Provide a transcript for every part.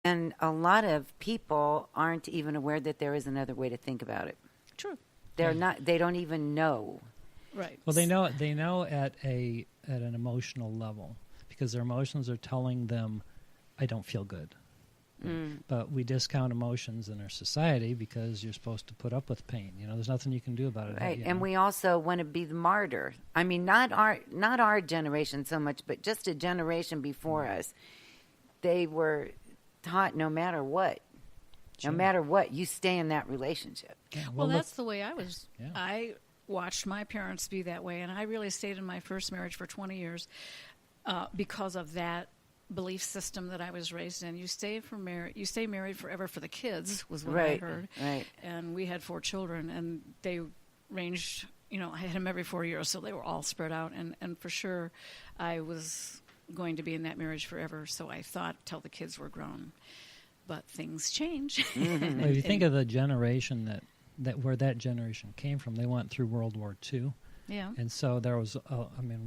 And a lot of people aren't even aware that there is another way to think about it. True. They're not. They don't even know. Right. Well, they know at an emotional level, because their emotions are telling them, I don't feel good. But we discount emotions in our society because you're supposed to put up with pain. There's nothing you can do about it. Right. And we also want to be the martyr. I mean, not our generation so much, but just a generation before us. They were taught no matter what. Sure. No matter what, you stay in that relationship. Yeah, Well, that's the way I was. Yeah. I watched my parents be that way, and I really stayed in my first marriage for 20 years because of that belief system that I was raised in. You stay married forever for the kids, was what I heard. Right. And we had 4 children, and they ranged, I had them every 4 years, so they were all spread out. And for sure, I was going to be in that marriage forever, so I thought till the kids were grown. But things change. Well, if you think of the generation that where that generation came from, they went through World War II. Yeah. And so there was,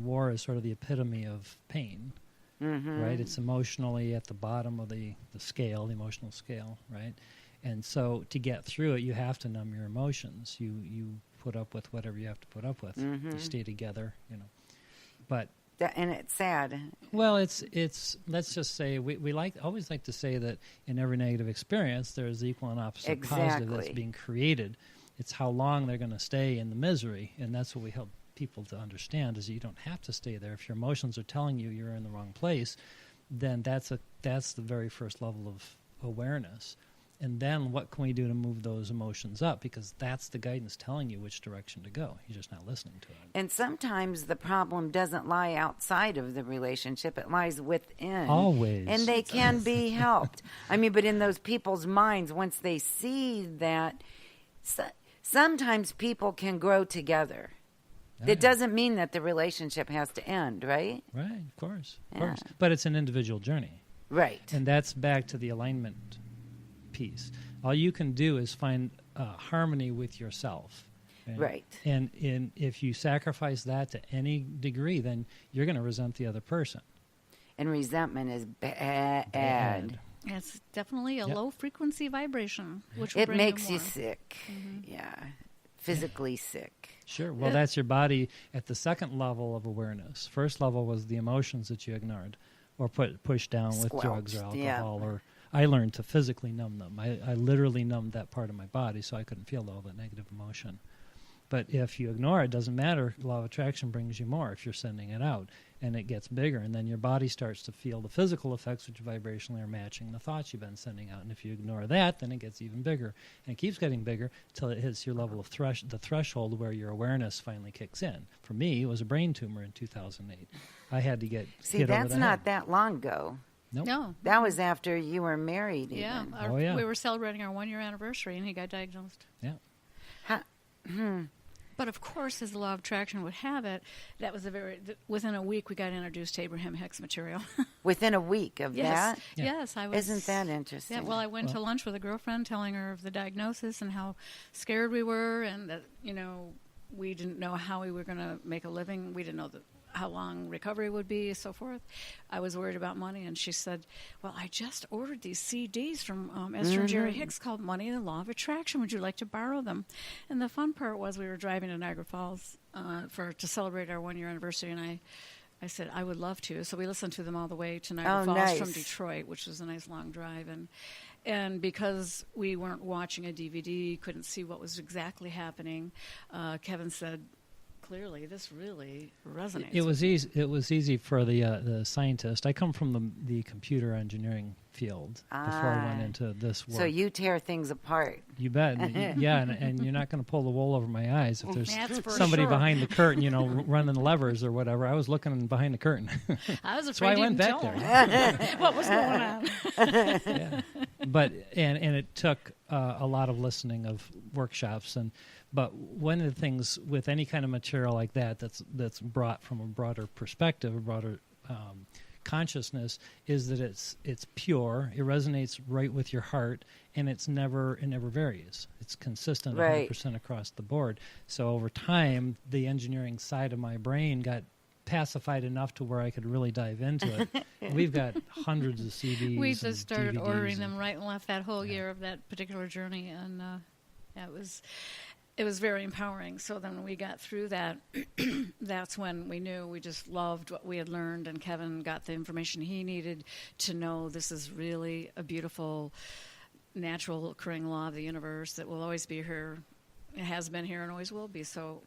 war is sort of the epitome of pain. Right? It's emotionally at the bottom of the scale, the emotional scale, right? And so to get through it, you have to numb your emotions. You put up with whatever you have to put up with to stay together, But and it's sad. Well, it's let's just say we always like to say that in every negative experience there's equal and opposite positive that's being created. It's how long they're going to stay in the misery, and that's what we help people to understand, is you don't have to stay there. If your emotions are telling you you're in the wrong place, then that's the very first level of awareness. And then what can we do to move those emotions up? Because that's the guidance telling you which direction to go. You're just not listening to it. And sometimes the problem doesn't lie outside of the relationship. It lies within. Always. And they can be helped. But in those people's minds, once they see that, sometimes people can grow together. That doesn't mean that the relationship has to end, right? Right, of course. But it's an individual journey. Right. And that's back to the alignment piece. All you can do is find harmony with yourself. Right. And if you sacrifice that to any degree, then you're going to resent the other person. And resentment is bad. It's definitely a low-frequency vibration, which it makes you sick. Yeah. Physically sick. Sure. Well, that's your body at the second level of awareness. First level was the emotions that you ignored or pushed down with drugs or alcohol. Or I learned to physically numb them. I literally numbed that part of my body so I couldn't feel all that negative emotion. But if you ignore it, doesn't matter. Law of attraction brings you more if you're sending it out. And it gets bigger. And then your body starts to feel the physical effects, which vibrationally are matching the thoughts you've been sending out. And if you ignore that, then it gets even bigger. And it keeps getting bigger until it hits your level of the threshold where your awareness finally kicks in. For me, it was a brain tumor in 2008. I had to get hit over that's the not head. that long ago. Nope. No. That was after you were married. Yeah. Even. We were celebrating our 1-year anniversary, and he got diagnosed. Yeah. But of course, as the law of attraction would have it, that was within a week we got introduced to Abraham Hicks material. Within a week of that? Yeah. Yes, I was. Isn't that interesting? Yeah. Well, I went to lunch with a girlfriend, telling her of the diagnosis and how scared we were, and that we didn't know how we were going to make a living. We didn't know how long recovery would be, so forth. I was worried about money, and she said, well, I just ordered these CDs from Esther and Jerry Hicks called Money and the Law of Attraction. Would you like to borrow them? And the fun part was we were driving to Niagara Falls to celebrate our 1-year anniversary, and I said, I would love to. So we listened to them all the way to Niagara Falls from Detroit, which was a nice long drive. And because we weren't watching a DVD, couldn't see what was exactly happening, Kevin said, clearly, this really resonates. It was easy. It was easy for the scientist. I come from the computer engineering field before I went into this work. So you tear things apart. You bet. Yeah, and you're not going to pull the wool over my eyes if there's somebody sure. behind the curtain, running levers or whatever. I was looking behind the curtain. I was afraid so I went back there. What was going on? Yeah. But and it took a lot of listening of workshops But one of the things with any kind of material like that's brought from a broader perspective, a broader consciousness, is that it's pure. It resonates right with your heart, and it never varies. It's consistent 100% across the board. So over time, the engineering side of my brain got pacified enough to where I could really dive into it. And we've got hundreds of CDs. We just started DVDs ordering them right and left that whole year of that particular journey, and it was very empowering. So then when we got through that, that's when we knew we just loved what we had learned, and Kevin got the information he needed to know this is really a beautiful, natural occurring law of the universe that will always be here. It has been here and always will be. So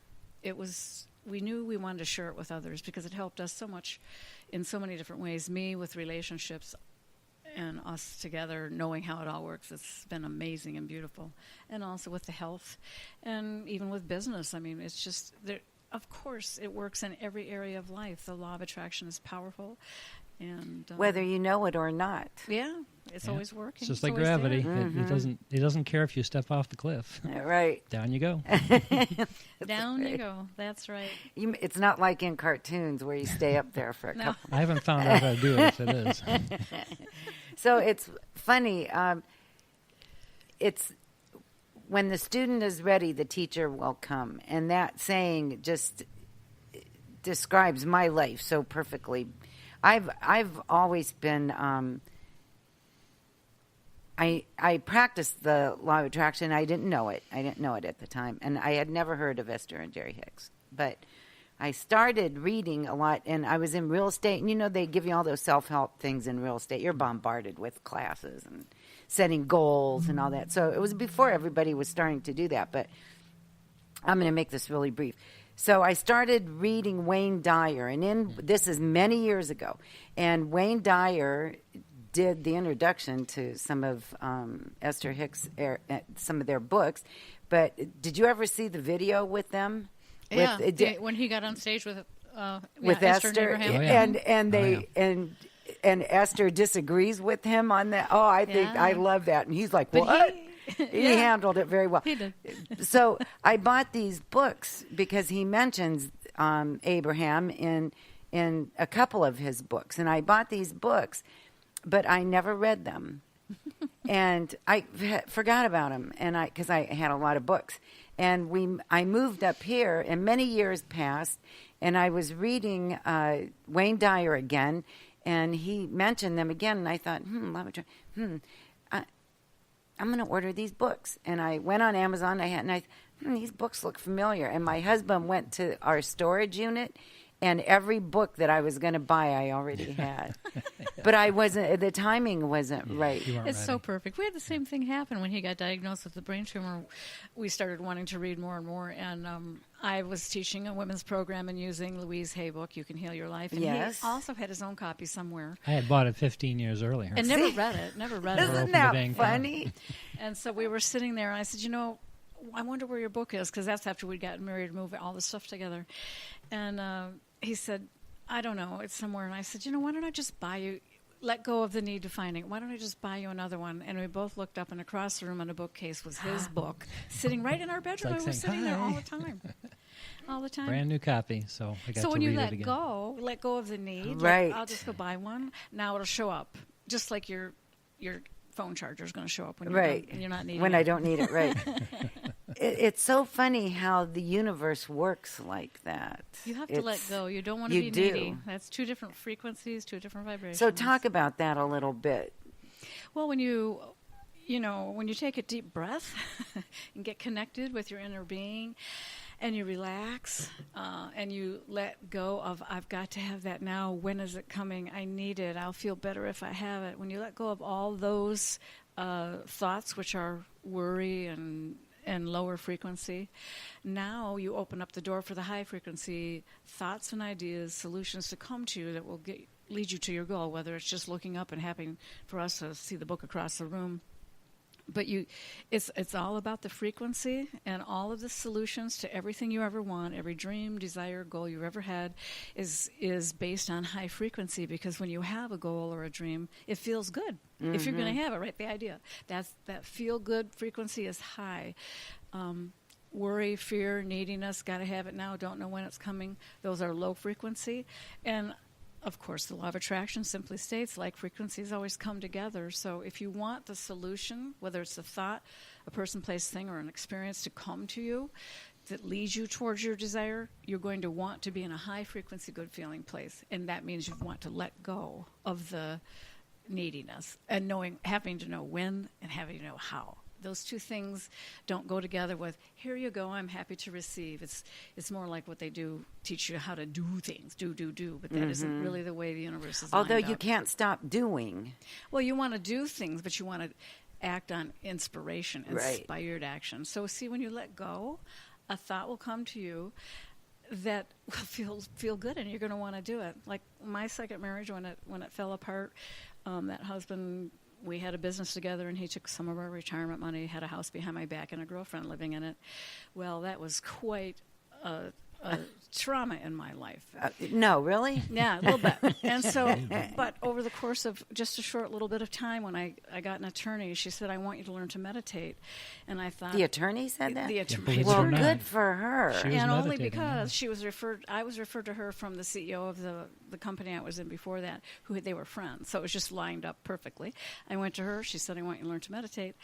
we knew we wanted to share it with others because it helped us so much in so many different ways. Me with relationships, and us together knowing how it all works. It's been amazing and beautiful. And also with the health and even with business. I mean, it's just, of course, it works in every area of life. The law of attraction is powerful. And whether you know it or not. Yeah, it's always working. It's just like gravity. Mm-hmm. It doesn't care if you step off the cliff. Right. Down you go. Down you go. That's right. It's not like in cartoons where you stay up there for a couple. I haven't found out how to do it if it is. So it's funny. It's when the student is ready, the teacher will come. And that saying just describes my life so perfectly. I've always been I practiced the law of attraction. I didn't know it. I didn't know it at the time, and I had never heard of Esther and Jerry Hicks. But I started reading a lot, and I was in real estate. And they give you all those self-help things in real estate. You're bombarded with classes and setting goals and all that. So it was before everybody was starting to do that. But I'm going to make this really brief. So I started reading Wayne Dyer, and this is many years ago. And Wayne Dyer did the introduction to some of Esther Hicks, some of their books. But did you ever see the video with them? Yeah, when he got on stage with Esther, and and Esther disagrees with him on that. Oh, I think I love that, and he's like, "What?" He handled it very well. He did. So I bought these books because he mentions Abraham in a couple of his books, and I bought these books, but I never read them, and I forgot about them, and because I had a lot of books, and I moved up here, and many years passed, and I was reading Wayne Dyer again, and he mentioned them again, and I thought, I'm going to order these books. And I went on Amazon, these books look familiar. And my husband went to our storage unit, and every book that I was going to buy, I already had. But the timing wasn't right. It's so perfect. We had the same thing happen when he got diagnosed with the brain tumor. We started wanting to read more and more, and I was teaching a women's program and using Louise Hay book, You Can Heal Your Life. And he also had his own copy somewhere. I had bought it 15 years earlier. And never read it. Isn't that funny? And so we were sitting there, and I said, I wonder where your book is, because that's after we'd gotten married and moved all this stuff together. And he said, I don't know, it's somewhere. And I said, why don't I just let go of the need to find it. Why don't I just buy you another one? And we both looked up, and across the room on a bookcase was his book, sitting right in our bedroom. Like we were sitting there all the time. All the time. Brand new copy, so I got to when read you it again. let go of the need. Right. I'll just go buy one. Now it'll show up, just like your phone charger is going to show up when you're not needing it. When I don't need it, right. It's so funny how the universe works like that. You have to let go. You don't want to be needy. That's two different frequencies, two different vibrations. So talk about that a little bit. Well, when you take a deep breath and get connected with your inner being, and you relax, and you let go of, I've got to have that now. When is it coming? I need it. I'll feel better if I have it. When you let go of all those thoughts, which are worry and lower frequency, now you open up the door for the high frequency thoughts and ideas, solutions to come to you that will lead you to your goal, whether it's just looking up and happy for us to see the book across the room. But it's all about the frequency, and all of the solutions to everything you ever want, every dream, desire, goal you ever had is based on high frequency, because when you have a goal or a dream, it feels good. Mm-hmm. If you're going to have it, right? The idea. That feel-good frequency is high. Worry, fear, neediness, got to have it now, don't know when it's coming, those are low frequency. And of course, the law of attraction simply states like frequencies always come together. So if you want the solution, whether it's a thought, a person, place, thing, or an experience to come to you, that leads you towards your desire, you're going to want to be in a high-frequency, good-feeling place. And that means you want to let go of the neediness and having to know when and having to know how. Those two things don't go together with, here you go, I'm happy to receive. It's more like what they do, teach you how to do things, do, but that isn't really the way the universe is Although lined you up. can't stop doing. Well, you want to do things, but you want to act on inspiration, inspired action. So see, when you let go, a thought will come to you that will feel good, and you're going to want to do it. Like my second marriage, when it fell apart, that husband, we had a business together, and he took some of our retirement money, had a house behind my back, and a girlfriend living in it. Well, that was quite a trauma in my life. No, really? Yeah, a little bit. And so, but over the course of just a short little bit of time, when I got an attorney, she said, I want you to learn to meditate. And I thought... The attorney said that? The attorney. Well, good for her. And only because I was referred to her from the CEO of the company I was in before that, they were friends. So it was just lined up perfectly. I went to her. She said, I want you to learn to meditate.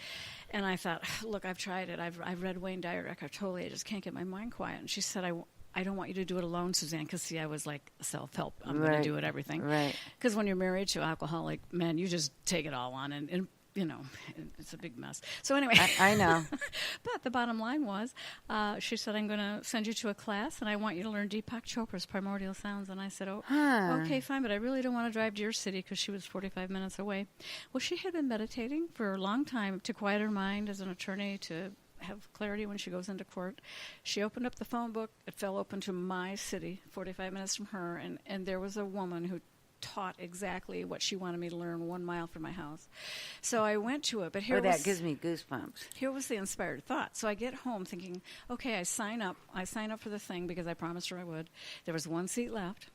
And I thought, look, I've tried it. I've read Wayne Dyer, Eckhart Tolle. I just can't get my mind quiet. And she said, I don't want you to do it alone, Suzanne, because, see, I was like self-help. I'm going to do it, everything. Right. Because when you're married to an alcoholic, man, you just take it all on, and you know, it's a big mess. So anyway. I know. But the bottom line was, she said, I'm going to send you to a class, and I want you to learn Deepak Chopra's Primordial Sounds. And I said, okay, fine, but I really don't want to drive to your city, because she was 45 minutes away. Well, she had been meditating for a long time to quiet her mind as an attorney, to have clarity when she goes into court. She opened up the phone book. It fell open to my city, 45 minutes from her, and there was a woman who taught exactly what she wanted me to learn 1 mile from my house. So I went to it, but that gives me goosebumps. Here was the inspired thought. So I get home thinking, okay, I sign up for the thing because I promised her I would. There was 1 seat left.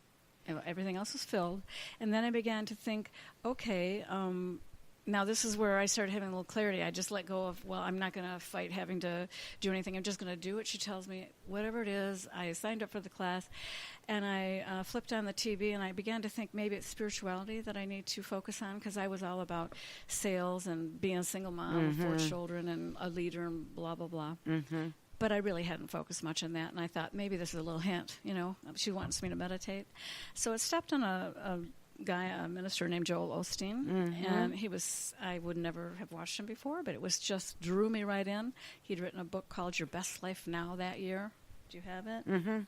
Everything else was filled. And then I began to think, okay, now this is where I started having a little clarity. I just let go of, well, I'm not going to fight having to do anything. I'm just going to do what she tells me, whatever it is. I signed up for the class, and I flipped on the TV, and I began to think maybe it's spirituality that I need to focus on, because I was all about sales and being a single mom with 4 children and a leader and blah, blah, blah. Mm-hmm. But I really hadn't focused much on that, and I thought maybe this is a little hint, she wants me to meditate. So it stepped on a minister named Joel Osteen, and I would never have watched him before, but it was just drew me right in. He'd written a book called Your Best Life Now that year. Do you have it? Mm-hmm.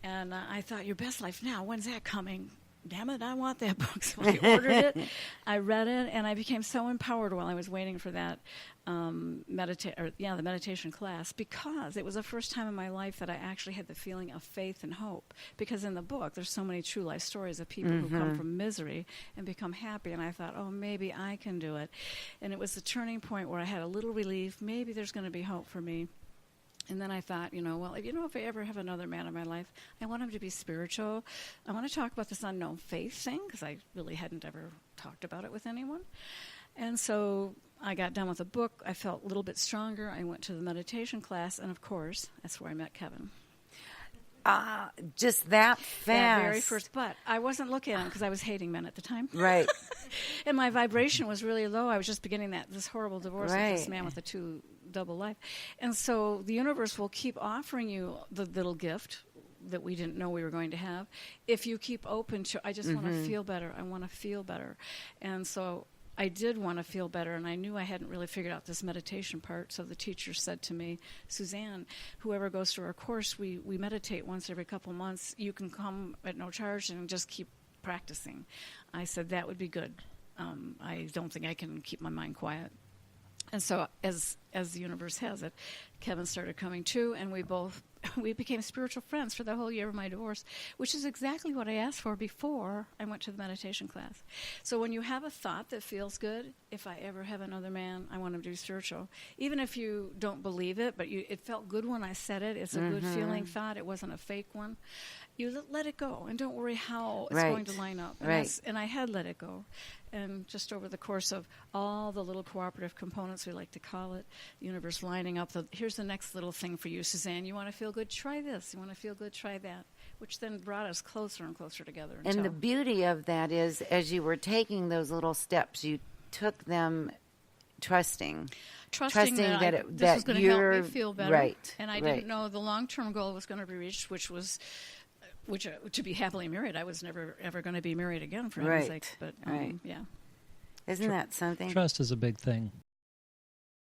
And I thought, Your Best Life Now, when's that coming? Damn it, I want that book. So I ordered it, I read it, and I became so empowered while I was waiting for that the meditation class, because it was the first time in my life that I actually had the feeling of faith and hope. Because in the book, there's so many true life stories of people who come from misery and become happy, and I thought, oh, maybe I can do it. And it was the turning point where I had a little relief. Maybe there's going to be hope for me. And then I thought, if I ever have another man in my life, I want him to be spiritual. I want to talk about this unknown faith thing, because I really hadn't ever talked about it with anyone. And so I got done with the book. I felt a little bit stronger. I went to the meditation class, and of course, that's where I met Kevin. Just that fast. Yeah, very first. But I wasn't looking at him because I was hating men at the time. Right. And my vibration was really low. I was just beginning this horrible divorce with this man with a double life. And so the universe will keep offering you the little gift that we didn't know we were going to have if you keep open to, I just want to feel better. I want to feel better. And so I did want to feel better, and I knew I hadn't really figured out this meditation part. So the teacher said to me, Suzanne, whoever goes through our course, we meditate once every couple months. You can come at no charge and just keep practicing. I said, that would be good. I don't think I can keep my mind quiet. And so as the universe has it, Kevin started coming too, and we became spiritual friends for the whole year of my divorce, which is exactly what I asked for before I went to the meditation class. So when you have a thought that feels good, if I ever have another man, I want him to be spiritual. Even if you don't believe it, but it felt good when I said it. It's a good feeling thought. It wasn't a fake one. You let it go, and don't worry how it's going to line up. And I had let it go. And just over the course of all the little cooperative components, we like to call it, the universe lining up, here's the next little thing for you, Suzanne. You want to feel good? Try this. You want to feel good? Try that. Which then brought us closer and closer together. And the beauty of that is, as you were taking those little steps, you took them trusting that this was going to help me feel better. Right. And I didn't know the long-term goal was going to be reached, which to be happily married. I was never ever going to be married again, for heaven's sake. But yeah. Isn't that something? Trust is a big thing.